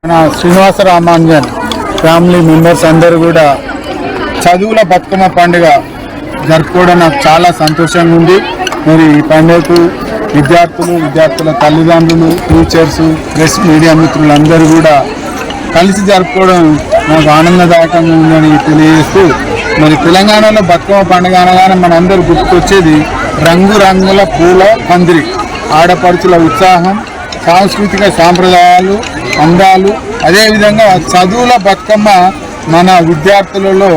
మన Srinivasa Ramanjan family members అందరూ కూడా చదువుల బతుకమ్మ పండుగ జరుపుకోవడం నాకు చాలా సంతోషంగా ఉంది. మరి ఈ పండుగకు విద్యార్థుల తల్లిదండ్రులు, టీచర్స్, ప్రెస్, మీడియా మిత్రులందరూ కూడా కలిసి జరుపుకోవడం నాకు ఆనందదాయకంగా ఉందని తెలియజేస్తూ, మరి తెలంగాణలో బతుకమ్మ పండుగ అనగానే మనందరూ గుర్తుకొచ్చేది రంగురంగుల పూల పందిరి, ఆడపడుచుల ఉత్సాహం, సాంస్కృతిక సాంప్రదాయాలు, అందాలు. అదేవిధంగా చదువుల బతుకమ్మ మన విద్యార్థులలో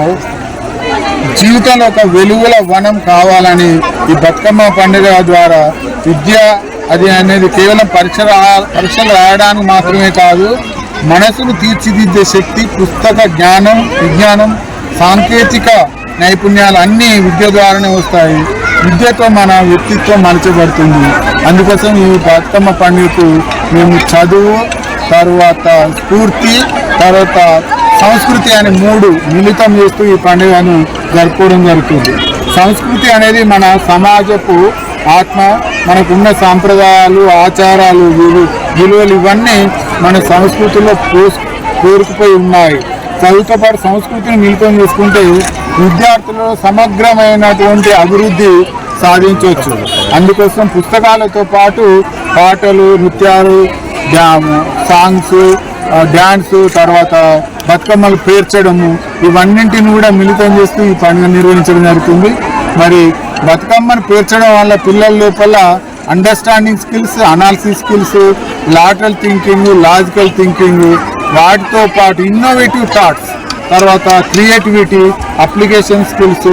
జీవితంలో ఒక వెలుగుల వనం కావాలని ఈ బతుకమ్మ పండుగ ద్వారా విద్య అది అనేది కేవలం పరీక్షలు రాయడానికి మాత్రమే కాదు, మనసును తీర్చిదిద్దే శక్తి, పుస్తక జ్ఞానం, విజ్ఞానం, సాంకేతిక నైపుణ్యాలు అన్నీ విద్య ద్వారానే వస్తాయి. విద్యతో మన వ్యక్తిత్వం మలచబడుతుంది. అందుకోసం ఈ బతుకమ్మ పండుగకు మేము చదువు, తర్వాత స్ఫూర్తి, తర్వాత సంస్కృతి అనే మూడు మిళితం చేస్తూ ఈ పండుగను జరుపుకోవడం జరుగుతుంది. సంస్కృతి అనేది మన సమాజపు ఆత్మ, మనకున్న సాంప్రదాయాలు, ఆచారాలు, విలువలు ఇవన్నీ మన సంస్కృతిలో పేరుకుపోయి ఉన్నాయి. చదువుతో పాటు సంస్కృతిని మిళితం చేసుకుంటే విద్యార్థులలో సమగ్రమైనటువంటి అభివృద్ధి సాధించవచ్చు. అందుకోసం పుస్తకాలతో పాటు పాటలు, నృత్యాలు, సాంగ్స్, డ్యాన్స్, తర్వాత బతుకమ్మలు పేర్చడము, ఇవన్నింటిని కూడా మిళితం చేస్తూ ఈ పండుగ నిర్వహించడం జరుగుతుంది. మరి బతుకమ్మను పేర్చడం వల్ల పిల్లల లోపల understanding skills, analysis skills, lateral thinking, logical thinking, వాటితో పాటు ఇన్నోవేటివ్ థాట్స్, తర్వాత creativity, application skills,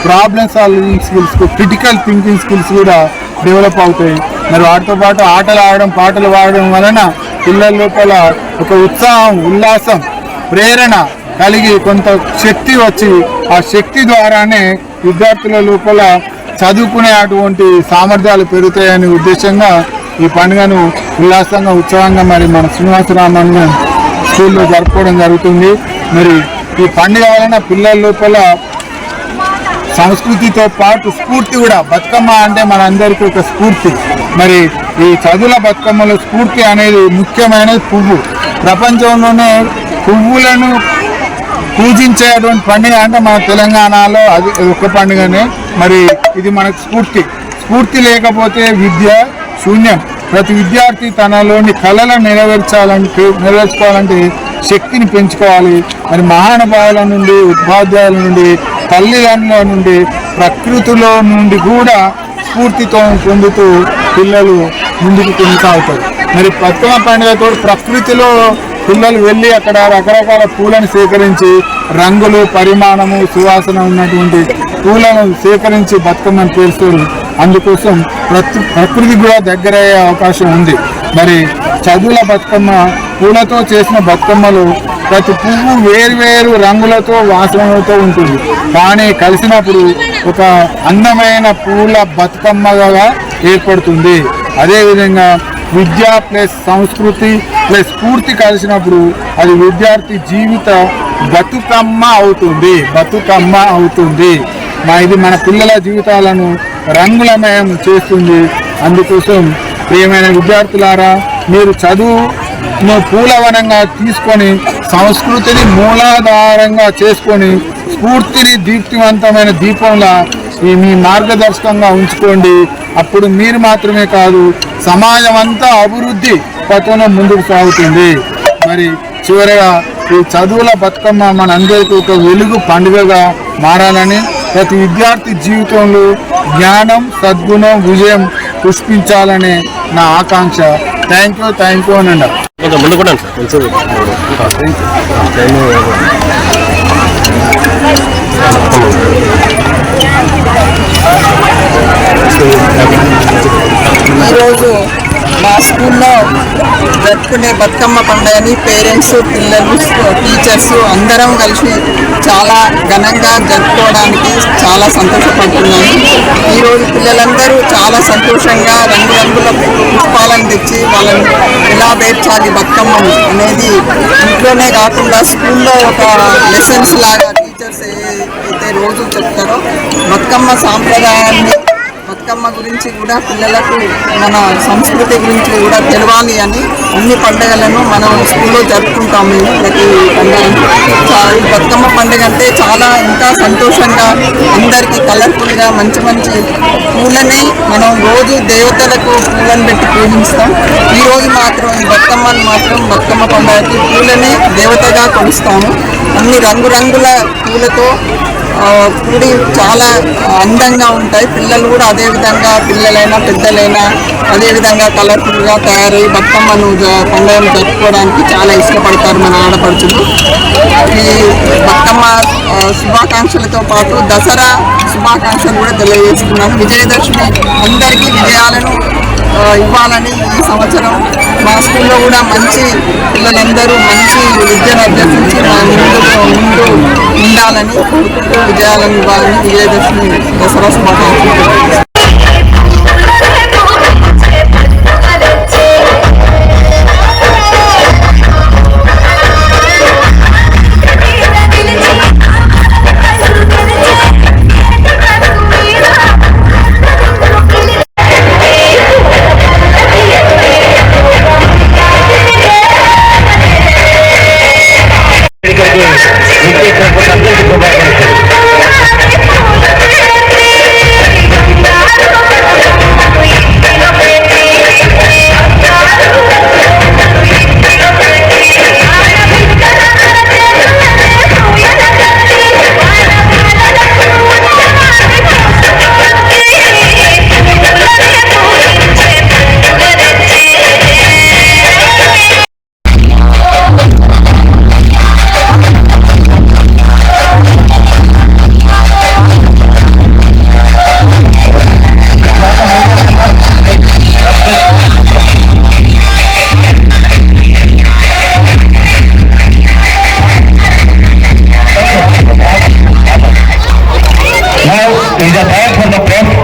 problem solving skills, critical thinking skills కూడా డెవలప్ అవుతాయి. మరి వాటితో పాటు ఆటలు ఆడడం, పాటలు పాడడం వలన పిల్లల లోపల ఒక ఉత్సాహం, ఉల్లాసం, ప్రేరణ కలిగి కొంత శక్తి వచ్చి ఆ శక్తి ద్వారానే విద్యార్థుల లోపల చదువుకునే అటువంటి సామర్థ్యాలు పెరుగుతాయనే ఉద్దేశంగా ఈ పండుగను ఉల్లాసంగా, ఉత్సాహంగా మరి మన శ్రీనివాస రామాంజన్ స్కూల్లో జరుపుకోవడం జరుగుతుంది. మరి ఈ పండుగ వలన పిల్లల లోపల సంస్కృతితో పాటు స్ఫూర్తి కూడా, బతుకమ్మ అంటే మనందరికీ ఒక స్ఫూర్తి. మరి ఈ చదువుల బతుకమ్మలో స్ఫూర్తి అనేది ముఖ్యమైనది పువ్వు. ప్రపంచంలోనే పువ్వులను పూజించేటువంటి పండుగ అంటే మన తెలంగాణలో అది ఒక పండుగనే. మరి ఇది మనకు స్ఫూర్తి లేకపోతే విద్య శూన్యం. ప్రతి విద్యార్థి తనలోని కళలను నెరవేర్చుకోవాలంటే శక్తిని పెంచుకోవాలి. మరి మహానుభావుల నుండి, ఉపాధ్యాయుల నుండి, తల్లిదండ్రుల నుండి, ప్రకృతిలో నుండి కూడా స్ఫూర్తితో పొందుతూ పిల్లలు ముందుకు కొనసాగుతారు. మరి బతుకమ్మ పండుగతో ప్రకృతిలో పిల్లలు వెళ్ళి అక్కడ రకరకాల పూలను సేకరించి, రంగులు, పరిమాణము, సువాసన ఉన్నటువంటి పూలను సేకరించి బతుకమ్మను పేరుస్తారు. అందుకోసం ప్రకృతి కూడా దగ్గరయ్యే అవకాశం ఉంది. మరి చదువుల బతుకమ్మ, పూలతో చేసిన బతుకమ్మలు ప్రతి పువ్వు వేరు రంగులతో, వాసనలతో ఉంటుంది. కానీ కలిసినప్పుడు ఒక అందమైన పూల బతుకమ్మగా ఏర్పడుతుంది. అదేవిధంగా విద్య ప్లస్ సంస్కృతి ప్లస్ స్ఫూర్తి కలిసినప్పుడు అది విద్యార్థి జీవిత బతుకమ్మ అవుతుంది. ఇది మన పిల్లల జీవితాలను రంగులమయం చేస్తుంది. అందుకోసం ప్రియమైన విద్యార్థులారా, మీరు చదువును పూలవనంగా తీసుకొని, సంస్కృతిని మూలాధారంగా చేసుకొని, స్ఫూర్తిని దీప్తివంతమైన దీపంలా మీ మార్గదర్శకంగా ఉంచుకోండి. అప్పుడు మీరు మాత్రమే కాదు, సమాజం అంతా అభివృద్ధి పథంలో ముందుకు సాగుతుంది. మరి చివరిగా ఈ చదువుల బతుకమ్మ మనందరికీ ఒక వెలుగు పండుగగా మారాలని, ప్రతి విద్యార్థి జీవితంలో జ్ఞానం, సద్గుణం, విజయం పుష్పించాలనే నా ఆకాంక్ష. థ్యాంక్ యూ అనండి. ఈరోజు మా స్కూల్లో జరుపుకునే బతుకమ్మ పండుగని పేరెంట్స్, పిల్లలు, టీచర్స్ అందరం కలిసి చాలా ఘనంగా జరుపుకోవడానికి చాలా సంతోషపడుతున్నాను. ఈరోజు పిల్లలందరూ చాలా సంతోషంగా రంగురంగుల పుష్పాలను తెచ్చి వాళ్ళని ఎలా పేర్చాలి బతుకమ్మను అనేది ఇంట్లోనే కాకుండా స్కూల్లో ఒక లెసన్స్ లాగా టీచర్స్ అయితే రోజు చెప్తారో బతుకమ్మ సాంప్రదాయాన్ని బతుకమ్మ గురించి కూడా పిల్లలకు మన సంస్కృతి గురించి కూడా తెలవాలి అని అన్ని పండుగలను మనం స్కూల్లో జరుపుకుంటాము మేము ప్రతి పండుగను. ఈ బతుకమ్మ పండుగ అంటే చాలా ఇంకా సంతోషంగా అందరికీ కలర్ఫుల్గా మంచి మంచి పూలని మనం రోజు దేవతలకు పూలను పెట్టి పూజిస్తాం. ఈ రోజు మాత్రం ఈ బతుకమ్మను మాత్రం బతుకమ్మ పండుగకి పూలని దేవతగా కొలుస్తాము. అన్ని రంగురంగుల పూలతో కూడి చాలా అందంగా ఉంటాయి. పిల్లలు కూడా అదేవిధంగా పిల్లలైనా పెద్దలైనా అదేవిధంగా కలర్ఫుల్గా తయారై బతుకమ్మను పండుగను జరుపుకోవడానికి చాలా ఇష్టపడతారు మన ఆడపడుచులు. ఈ బతుకమ్మ శుభాకాంక్షలతో పాటు దసరా శుభాకాంక్షలు కూడా తెలియజేస్తున్నాను. విజయదశమి అందరికీ విజయాలను ఇవ్వాలని ఈ సంవత్సరం మా స్కూల్లో కూడా మంచి పిల్లలందరూ మంచి విద్యను అభ్యసించి మా ముందు ఉండాలని కోరుకుంటూ విజయాలను ఇవ్వాలని విజయదశమి దసరా శుభాకాంక్షలు. Games,